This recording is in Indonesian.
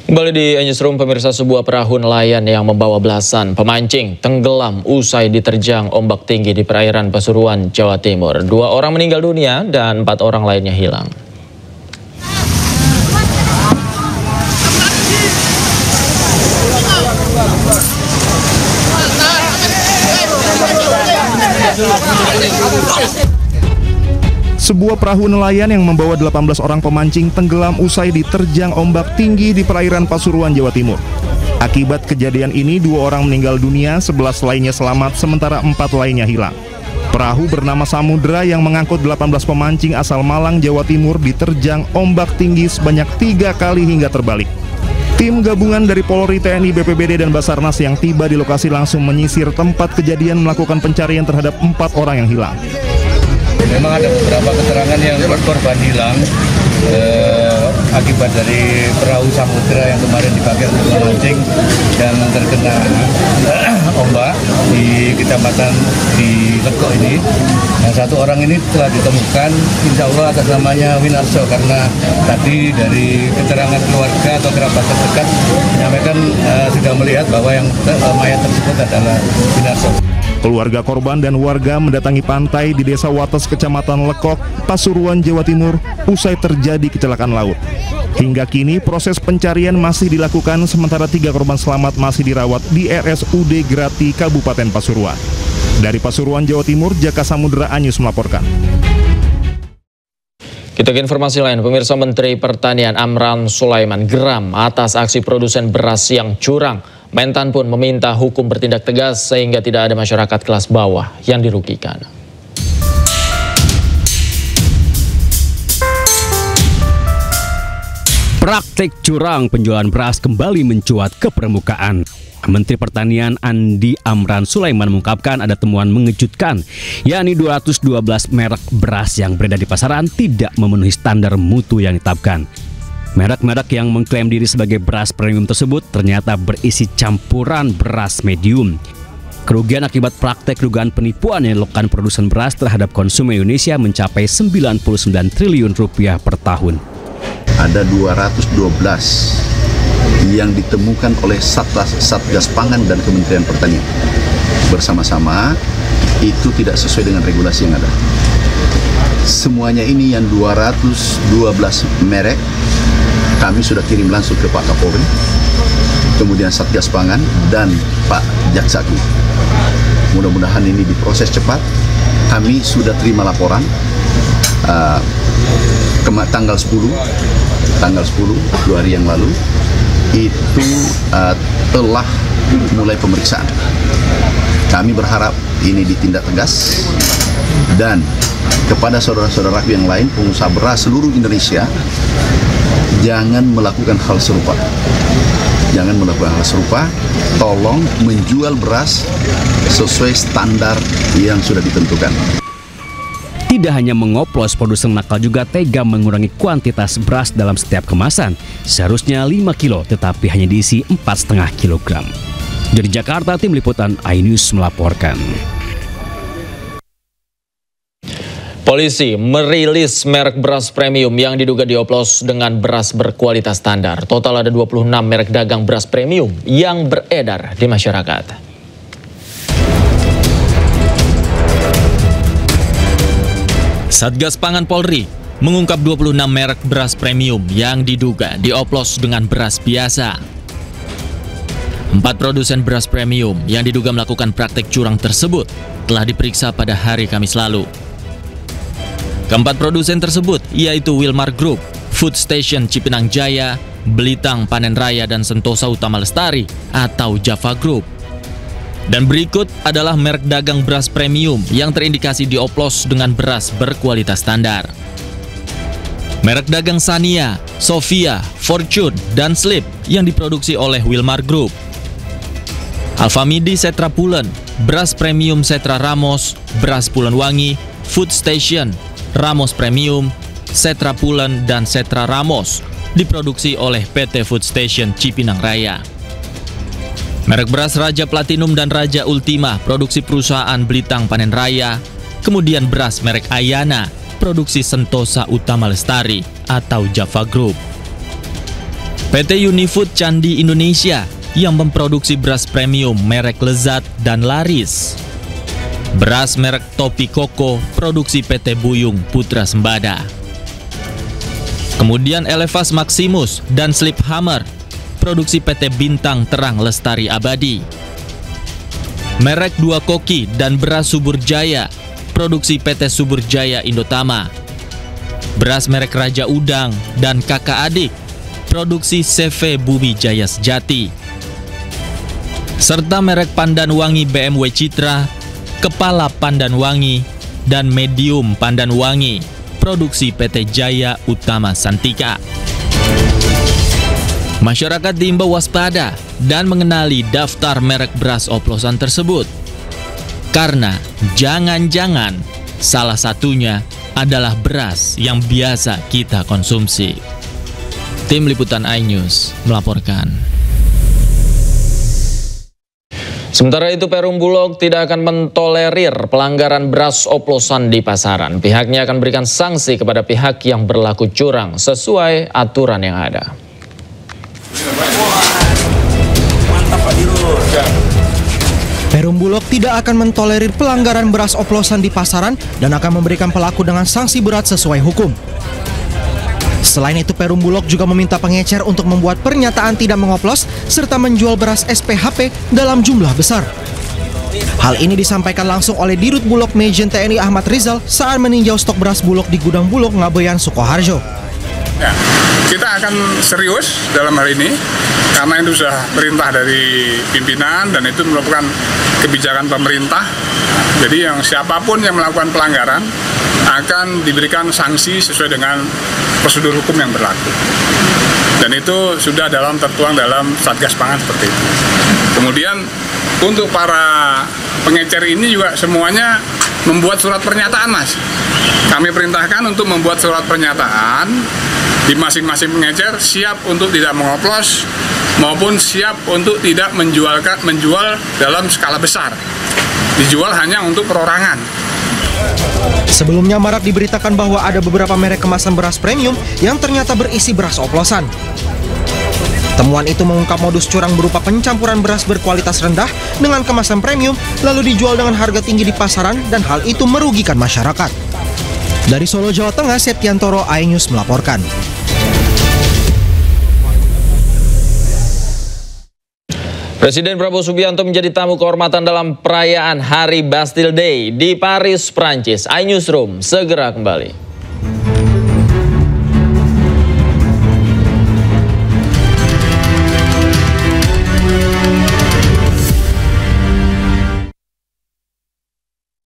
Kembali di Newsroom, pemirsa, sebuah perahu nelayan yang membawa belasan pemancing tenggelam usai diterjang ombak tinggi di perairan Pasuruan, Jawa Timur. 2 orang meninggal dunia dan 4 orang lainnya hilang. Sebuah perahu nelayan yang membawa 18 orang pemancing tenggelam usai diterjang ombak tinggi di perairan Pasuruan, Jawa Timur. Akibat kejadian ini 2 orang meninggal dunia, 11 lainnya selamat, sementara 4 lainnya hilang. Perahu bernama Samudra yang mengangkut 18 pemancing asal Malang, Jawa Timur diterjang ombak tinggi sebanyak 3 kali hingga terbalik. Tim gabungan dari Polri, TNI, BPBD, dan Basarnas yang tiba di lokasi langsung menyisir tempat kejadian melakukan pencarian terhadap 4 orang yang hilang. Memang ada beberapa keterangan yang korban hilang akibat dari perahu Samudra yang kemarin dipakai untuk memancing dan terkena ombak di kecamatan di Lekok ini. Yang 1 orang ini telah ditemukan, insya Allah atas namanya Winarso, karena tadi dari keterangan keluarga atau kerabat terdekat menyampaikan sudah melihat bahwa yang mayat tersebut adalah Winarso. Keluarga korban dan warga mendatangi pantai di Desa Wates, Kecamatan Lekok, Pasuruan, Jawa Timur, usai terjadi kecelakaan laut. Hingga kini proses pencarian masih dilakukan, sementara 3 korban selamat masih dirawat di RSUD Grati, Kabupaten Pasuruan. Dari Pasuruan, Jawa Timur, Jaka Samudra Anyus melaporkan. Kita ke informasi lain, pemirsa. Menteri Pertanian Amran Sulaiman geram atas aksi produsen beras yang curang. Mentan pun meminta hukum bertindak tegas sehingga tidak ada masyarakat kelas bawah yang dirugikan. Praktik curang penjualan beras kembali mencuat ke permukaan. Menteri Pertanian Andi Amran Sulaiman mengungkapkan ada temuan mengejutkan, yakni 212 merek beras yang beredar di pasaran tidak memenuhi standar mutu yang ditetapkan. Merek-merek yang mengklaim diri sebagai beras premium tersebut ternyata berisi campuran beras medium. Kerugian akibat praktek dugaan penipuan yang dilakukan produsen beras terhadap konsumen Indonesia mencapai 99 triliun rupiah per tahun. Ada 212 yang ditemukan oleh Satgas Pangan dan Kementerian Pertanian. Bersama-sama itu tidak sesuai dengan regulasi yang ada. Semuanya ini yang 212 merek kami sudah kirim langsung ke Pak Kapolri, kemudian Satgas Pangan dan Pak Jaksaku. Mudah-mudahan ini diproses cepat. Kami sudah terima laporan tanggal 10 2 hari yang lalu itu telah mulai pemeriksaan. Kami berharap ini ditindak tegas dan kepada saudara-saudaraku yang lain, pengusaha beras seluruh Indonesia, jangan melakukan hal serupa. Jangan melakukan hal serupa. Tolong menjual beras sesuai standar yang sudah ditentukan. Tidak hanya mengoplos, produsen nakal juga tega mengurangi kuantitas beras dalam setiap kemasan. Seharusnya 5 kilo, tetapi hanya diisi 4,5 kilogram. Dari Jakarta, tim liputan iNews melaporkan. Polisi merilis merek beras premium yang diduga dioplos dengan beras berkualitas standar. Total ada 26 merek dagang beras premium yang beredar di masyarakat. Satgas Pangan Polri mengungkap 26 merek beras premium yang diduga dioplos dengan beras biasa. 4 produsen beras premium yang diduga melakukan praktek curang tersebut telah diperiksa pada hari Kamis lalu. Keempat produsen tersebut yaitu Wilmar Group, Food Station Cipinang Jaya, Belitang Panen Raya, dan Sentosa Utama Lestari atau Java Group. Dan berikut adalah merek dagang beras premium yang terindikasi dioplos dengan beras berkualitas standar. Merek dagang Sania, Sofia, Fortune, dan Slip yang diproduksi oleh Wilmar Group. Alfamidi Setra Pulen, beras premium Setra Ramos, beras Pulen Wangi, Food Station, Ramos Premium, Setra Pulen, dan Setra Ramos diproduksi oleh PT Food Station Cipinang Raya. Merek beras Raja Platinum dan Raja Ultima produksi perusahaan Belitang Panen Raya, kemudian beras merek Ayana produksi Sentosa Utama Lestari atau Java Group. PT Unifood Candi Indonesia yang memproduksi beras premium merek Lezat dan laris. Beras merek Topi Koko produksi PT Buyung Putra Sembada. Kemudian Elevas Maximus dan Slip Hammer produksi PT Bintang Terang Lestari Abadi. Merek Dua Koki dan beras Subur Jaya produksi PT Subur Jaya Indotama. Beras merek Raja Udang dan Kakak Adik produksi CV Bumi Jaya Sejati. Serta merek Pandan Wangi BMW Citra, Kepala Pandan Wangi, dan Medium Pandan Wangi produksi PT Jaya Utama Santika. Masyarakat diimbau waspada dan mengenali daftar merek beras oplosan tersebut. Karena jangan-jangan salah satunya adalah beras yang biasa kita konsumsi. Tim Liputan iNews melaporkan. Sementara itu, Perum Bulog tidak akan mentolerir pelanggaran beras oplosan di pasaran. Pihaknya akan berikan sanksi kepada pihak yang berlaku curang sesuai aturan yang ada. Perum Bulog tidak akan mentolerir pelanggaran beras oplosan di pasaran dan akan memberikan pelaku dengan sanksi berat sesuai hukum. Selain itu, Perum Bulog juga meminta pengecer untuk membuat pernyataan tidak mengoplos serta menjual beras SPHP dalam jumlah besar. Hal ini disampaikan langsung oleh Dirut Bulog Majen TNI Ahmad Rizal saat meninjau stok beras Bulog di gudang Bulog Ngabeyan, Sukoharjo. Ya, kita akan serius dalam hal ini karena itu sudah perintah dari pimpinan dan itu merupakan kebijakan pemerintah. Jadi yang siapapun yang melakukan pelanggaran akan diberikan sanksi sesuai dengan prosedur hukum yang berlaku. Dan itu sudah tertuang dalam Satgas Pangan seperti itu. Kemudian untuk para pengecer ini juga semuanya membuat surat pernyataan, Mas. Kami perintahkan untuk membuat surat pernyataan di masing-masing pengecer siap untuk tidak mengoplos maupun siap untuk tidak menjual dalam skala besar. Dijual hanya untuk perorangan. Sebelumnya marak diberitakan bahwa ada beberapa merek kemasan beras premium yang ternyata berisi beras oplosan. Temuan itu mengungkap modus curang berupa pencampuran beras berkualitas rendah dengan kemasan premium lalu dijual dengan harga tinggi di pasaran dan hal itu merugikan masyarakat. Dari Solo, Jawa Tengah, Septiantoro, iNews melaporkan. Presiden Prabowo Subianto menjadi tamu kehormatan dalam perayaan Hari Bastille Day di Paris, Prancis. iNewsroom segera kembali.